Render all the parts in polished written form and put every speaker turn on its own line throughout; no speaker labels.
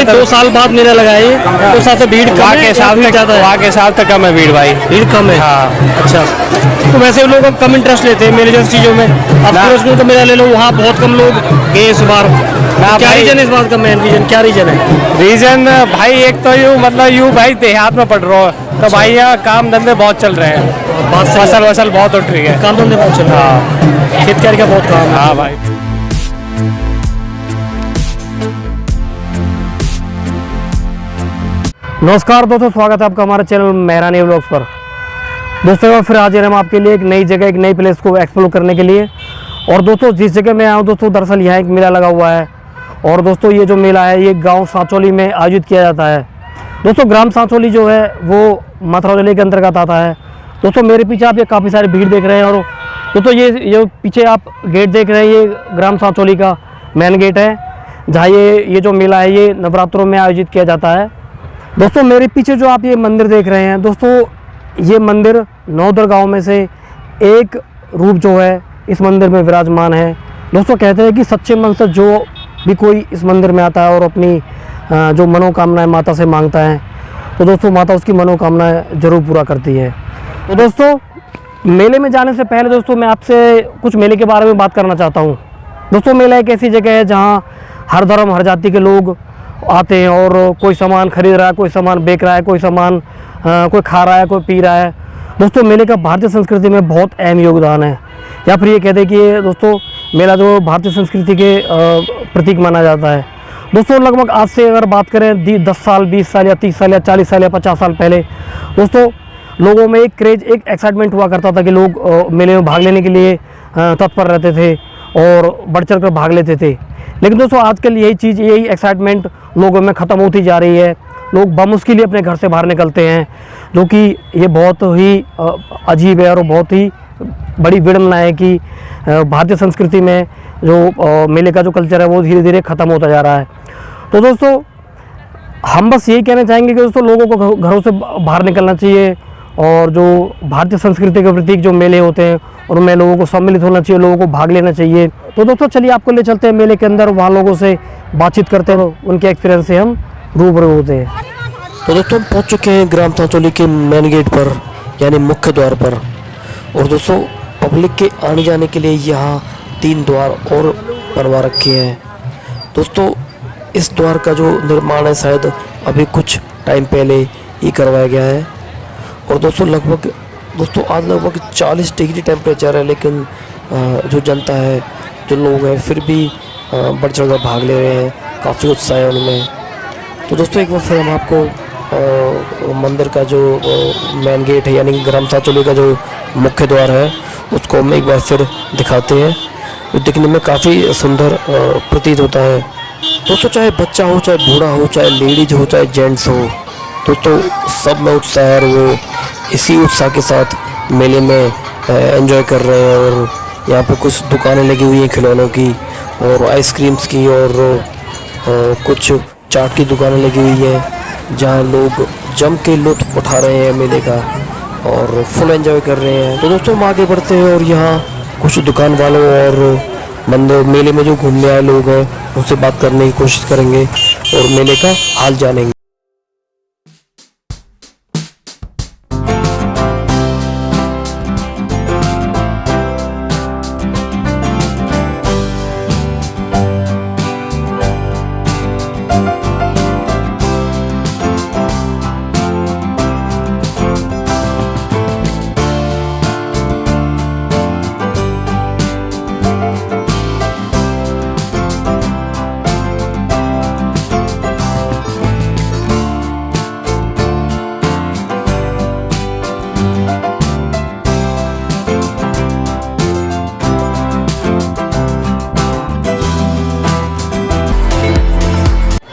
नहीं, 2 साल बाद मेला लगा है, तो साथ में भीड़
वहाँ के हिसाब से कम है भीड़ भाई,
भीड़ कम है।
हाँ।
अच्छा, तो वैसे लोग कम इंटरेस्ट लेते हैं मेले जैसी चीजों में। अब सूरजकुंड का मेला ले लो, वहाँ बहुत कम लोग गए इस बार। क्या रीजन है इस बात का? मेन रीजन क्या रीजन है?
रीजन भाई एक तो यूँ भाई देहात में पड़ रहा है, तो भाई यहाँ काम धंधे बहुत चल रहे हैं, फसल बहुत उठ रही है,
काम धंधे बहुत चल रहा है, खेती का बहुत काम है।
हाँ भाई।
नमस्कार दोस्तों, स्वागत है आपका हमारे चैनल मेहरानी व्लॉग्स पर। दोस्तों फिर हाजिर हम आपके लिए एक नई जगह, एक नई प्लेस को एक्सप्लोर करने के लिए। और दोस्तों जिस जगह मैं आया हूँ दोस्तों, दरअसल यहाँ एक मेला लगा हुआ है। और दोस्तों ये जो मेला है ये गांव सांचौली में आयोजित किया जाता है। दोस्तों ग्राम सांचौली जो है वो मथुरा जिले के अंतर्गत आता है। दोस्तों मेरे पीछे आप ये काफ़ी सारी भीड़ देख रहे हैं। और दोस्तों ये पीछे आप गेट देख रहे हैं, ये ग्राम सांचौली का मेन गेट है, जहाँ ये जो मेला है ये नवरात्रों में आयोजित किया जाता है। दोस्तों मेरे पीछे जो आप ये मंदिर देख रहे हैं, दोस्तों ये मंदिर 9 दरगाहों में से एक रूप जो है इस मंदिर में विराजमान है। दोस्तों कहते हैं कि सच्चे मन से जो भी कोई इस मंदिर में आता है और अपनी जो मनोकामनाएं माता से मांगता है, तो दोस्तों माता उसकी मनोकामनाएं जरूर पूरा करती है। तो दोस्तों मेले में जाने से पहले दोस्तों मैं आपसे कुछ मेले के बारे में बात करना चाहता हूँ। दोस्तों मेला एक ऐसी जगह है जहाँ हर धर्म हर जाति के लोग आते हैं और कोई सामान खरीद रहा है, कोई सामान बेच रहा है, कोई सामान कोई खा रहा है, कोई पी रहा है। दोस्तों मेले का भारतीय संस्कृति में बहुत अहम योगदान है, या फिर ये कहते हैं कि दोस्तों मेला जो भारतीय संस्कृति के प्रतीक माना जाता है। दोस्तों लगभग आज से अगर बात करें 10 साल, 20 साल या 30 साल या 40 साल या 50 साल पहले, दोस्तों लोगों में एक क्रेज, एक एक्साइटमेंट हुआ करता था कि लोग मेले में भाग लेने के लिए तत्पर रहते थे और बढ़ चढ़ कर भाग लेते थे। लेकिन दोस्तों आजकल यही एक्साइटमेंट लोगों में ख़त्म होती जा रही है। लोग बामुश्किल ही अपने घर से बाहर निकलते हैं, जो कि ये बहुत ही अजीब है और बहुत ही बड़ी विडंबना है कि भारतीय संस्कृति में जो मेले का जो कल्चर है वो धीरे धीरे ख़त्म होता जा रहा है। तो दोस्तों हम बस यही कहना चाहेंगे कि दोस्तों लोगों को घरों से बाहर निकलना चाहिए और जो भारतीय संस्कृति के प्रतीक जो मेले होते हैं उनमें लोगों को सम्मिलित होना चाहिए, लोगों को भाग लेना चाहिए। तो दोस्तों चलिए आपको ले चलते हैं मेले के अंदर, वहाँ लोगों से बातचीत करते हैं, उनके एक्सपीरियंस से हम रूबरू होते हैं। तो दोस्तों हम पहुँच चुके हैं ग्राम सांचौली के मेन गेट पर, यानी मुख्य द्वार पर। और दोस्तों पब्लिक के आने जाने के लिए यहाँ 3 द्वार और बनवा रखे हैं। दोस्तों इस द्वार का जो निर्माण है शायद अभी कुछ टाइम पहले ही करवाया गया है। और दोस्तों आज लगभग 40 डिग्री टेम्परेचर है, लेकिन जो जनता है, जो लोग हैं, फिर भी बढ़ चढ़ कर भाग ले रहे हैं, काफ़ी उत्साह है उनमें। तो दोस्तों एक बार फिर हम आपको मंदिर का जो मेन गेट है, यानी ग्राम सांचौली का जो मुख्य द्वार है, उसको हम एक बार फिर दिखाते हैं। जो दिखने में काफ़ी सुंदर प्रतीत होता है। दोस्तों चाहे बच्चा हो, चाहे बूढ़ा हो, चाहे लेडीज हो, चाहे जेंट्स हो, दोस्तों सब में उत्साह है और वो इसी उत्साह के साथ मेले में एंजॉय कर रहे हैं। और यहाँ पे कुछ दुकानें लगी हुई हैं खिलौनों की और आइसक्रीम्स की, और कुछ चाट की दुकानें लगी हुई हैं, जहाँ लोग जम के लुत्फ़ उठा रहे हैं मेले का और फुल एंजॉय कर रहे हैं। तो दोस्तों हम आगे बढ़ते हैं और यहाँ कुछ दुकान वालों और मंदिर मेले में जो घूमने आए लोग हैं उनसे बात करने की कोशिश करेंगे और मेले का हाल जानेंगे।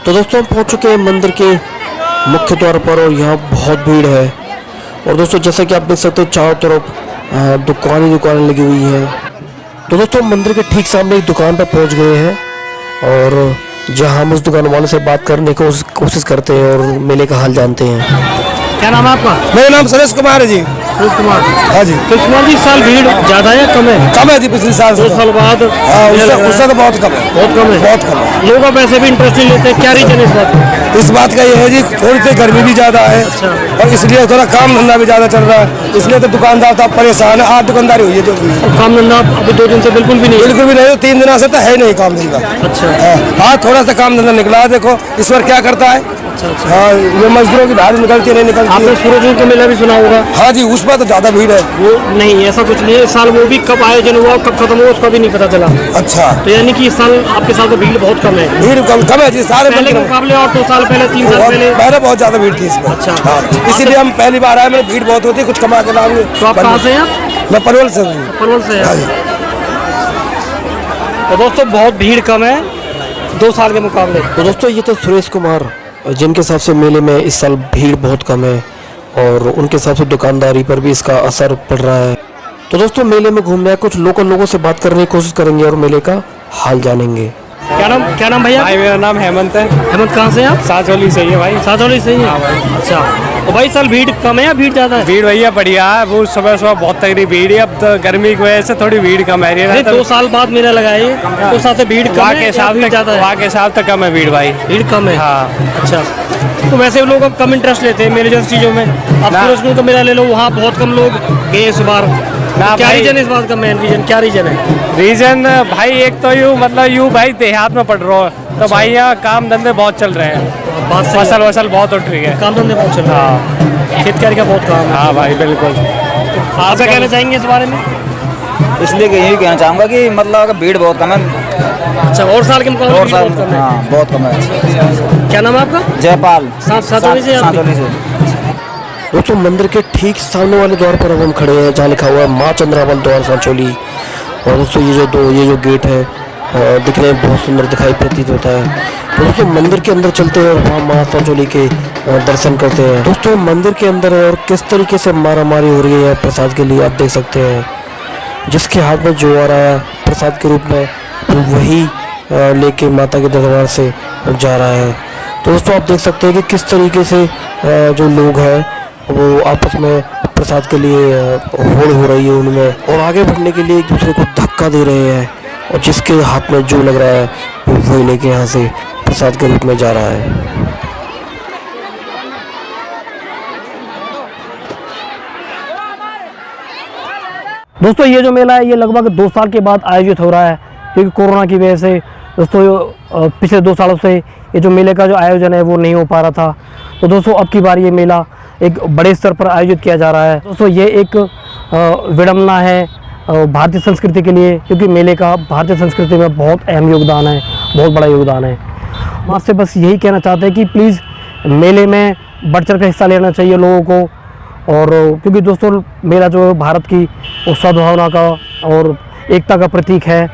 तो दोस्तों हम पहुंच चुके हैं मंदिर के मुख्य द्वार पर और यहाँ बहुत भीड़ है। और दोस्तों जैसा कि आप देख सकते हो चारों तरफ दुकानें लगी हुई हैं। तो दोस्तों मंदिर के ठीक सामने एक दुकान पर पहुंच गए हैं और जहाँ हम उस दुकान वाले से बात करने की कोशिश करते हैं और मेले का हाल जानते हैं। क्या नाम है आपका?
मेरा नाम सुरेश कुमार है जी।
सुरेश कुमार।
हाँ जी,
सुरेश कुमार जी, इस साल भीड़ ज़्यादा है कम है?
कम है जी पिछले साल से।
2 साल बाद
हाँ, उससे तो बहुत कम है,
बहुत कम है।
बहुत कम है।
लोग अब वैसे भी इंटरेस्ट नहीं लेते, क्या रीजन है इस बात का?
इस बात का ये है जी, थोड़ी सी गर्मी भी ज़्यादा है और इसलिए थोड़ा काम धंधा भी ज़्यादा चल रहा है, इसलिए तो दुकानदार तो परेशान है। आज दुकानदारी हुई है जो
काम धंधा अभी 2 दिन से बिल्कुल भी नहीं है।
बिल्कुल भी नहीं, 3 दिनों से तो है नहीं काम धंधा।
अच्छा,
हाँ, थोड़ा सा काम धंधा निकला है, देखो ईश्वर क्या करता है। हाँ, ये मजदूरों की धार निकलती नहीं निकलती
आपने
है।
सूरजकुंड का मेला भी सुना होगा?
हाँ जी, उस पर तो ज़्यादा भीड़ है।
वो नहीं, ऐसा कुछ नहीं है। इस साल वो भी कब आयोजन हुआ कब खत्म हुआ उसका भी नहीं पता चला।
अच्छा,
तो यानी कि इस साल आपके साथ तो भीड़ बहुत कम है
भीड़ कम है जी, सारे
पहले के मुकाबले, और 2 साल पहले 3 साल पहले।
पहले बहुत ज़्यादा भीड़ थी इसमें।
अच्छा।
हाँ, इसीलिए हम पहली बार आए, मेरी भीड़ बहुत होती है, कुछ कमा के लाएंगे।
तो आप कहाँ से हैं? आप
मैं परवल से हूँ।
परवल से
हाँ
हैं।
जी।
तो दोस्तों बहुत भीड़ कम है 2 साल के मुकाबले।
तो दोस्तों ये तो सुरेश कुमार, जिनके हिसाब से मेले में इस साल भीड़ बहुत कम है और उनके हिसाब से दुकानदारी पर भी इसका असर पड़ रहा है। तो दोस्तों मेले में घूमने आए, कुछ लोकल लोगों से बात करने की कोशिश करेंगे और मेले का हाल जानेंगे।
क्या नाम भैया?
भाई मेरा नाम हेमंत है,
हेमंत, कहाँ से हैं आप?
साजोली से ही है भाई।
साजौली से ही है? अच्छा, तो भाई इस साल भीड़ कम है या भीड़ ज़्यादा है?
भीड़ भैया बढ़िया है, वो सुबह सुबह बहुत तगड़ी भीड़ है। अब तो गर्मी की वजह से थोड़ी भीड़ कम है।
नहीं, 2 साल बाद मेला लगा है, तो साथ से भीड़ कम
वहाँ
है
के
या
हिसाब
भीड़
तक
ज़्यादा है?
वहाँ के हिसाब तक कम है भीड़ भाई।
भीड़ कम है।
हाँ।
अच्छा, तो वैसे लोग अब कम इंटरेस्ट लेते हैं मेले जैसी चीज़ों में। अब
ना।
सूरजकुंड का मेला ले लो, वहाँ बहुत कम लोग गए इस बार।
ना
क्या
भाई।
रीजन है इस बात का? मेन रीजन क्या रीजन है?
रीजन भाई एक तो यूँ मतलब यूँ भाई देहात में पड़ रहा है, तो भाई यहाँ काम धंधे बहुत चल रहे हैं,
बात सही है।
फसल वसल बहुत उठ रही है।
काम धंधे बहुत चल रहा है, खेती का बहुत काम है।
हाँ भाई बिल्कुल।
आप क्या कहना चाहेंगे इस बारे में?
इसलिए कि यही कहना चाहूँगा कि मतलब भीड़ बहुत कम है
अच्छा, और साल के मुकाबले
और
भीड़
साल,
बहुत कम है।
हाँ बहुत कम है।
क्या नाम है आपका?
जयपाल
साजोली से आप भी?
साजोली से।
दोस्तों मंदिर के ठीक सामने वाले द्वार पर अब हम खड़े हैं, जहाँ लिखा हुआ है माँ चंद्रावल द्वार सांचौली। और दोस्तों ये जो गेट है दिखने में बहुत सुंदर दिखाई प्रतीत होता है। तो दोस्तों मंदिर के अंदर चलते हैं और वहाँ माँ सांचौली के दर्शन करते हैं। दोस्तों मंदिर के अंदर है और किस तरीके से मारामारी हो रही है प्रसाद के लिए आप देख सकते हैं। जिसके हाथ में जो आ रहा है प्रसाद के रूप में, तो वही लेके माता के दरबार से जा रहा है। तो दोस्तों आप देख सकते हैं कि किस तरीके से जो लोग हैं वो आपस में प्रसाद के लिए होड़ हो रही है उनमें, और आगे बढ़ने के लिए एक दूसरे को धक्का दे रहे हैं, और जिसके हाथ में जो लग रहा है वो वही लेके यहाँ से प्रसाद के रूप में जा रहा है।
दोस्तों ये जो मेला है ये लगभग 2 साल के बाद आयोजित हो रहा है, क्योंकि कोरोना की वजह से दोस्तों पिछले 2 सालों से ये जो मेले का जो आयोजन है वो नहीं हो पा रहा था। तो दोस्तों अब की बार ये मेला एक बड़े स्तर पर आयोजित किया जा रहा है। दोस्तों ये एक विडम्बना है भारतीय संस्कृति के लिए, क्योंकि मेले का भारतीय संस्कृति में बहुत अहम योगदान है, बहुत बड़ा योगदान है। हम आपसे बस यही कहना चाहते हैं कि प्लीज़ मेले में बढ़ चढ़ कर हिस्सा लेना चाहिए लोगों को, और क्योंकि दोस्तों मेला जो है भारत की उस सद्भावना का और एकता का प्रतीक है,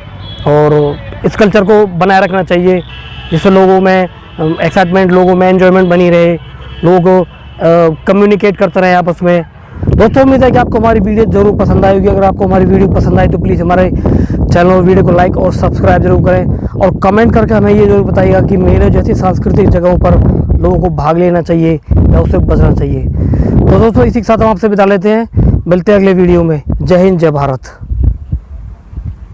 और इस कल्चर को बनाए रखना चाहिए जिससे लोगों में एक्साइटमेंट, लोगों में एंजॉयमेंट बनी रहे, लोग कम्युनिकेट करते रहे आपस में। दोस्तों उम्मीद है कि आपको हमारी वीडियो ज़रूर पसंद आएगी। अगर आपको हमारी वीडियो पसंद आई तो प्लीज़ हमारे चैनल और वीडियो को लाइक और सब्सक्राइब जरूर करें, और कमेंट करके हमें ये जरूर बताइएगा कि मेरे जैसी सांस्कृतिक जगहों पर लोगों को भाग लेना चाहिए या उससे बचना चाहिए। तो दोस्तों इसी के साथ हम आपसे विदा लेते हैं, मिलते हैं अगले वीडियो में। जय हिंद, जय भारत।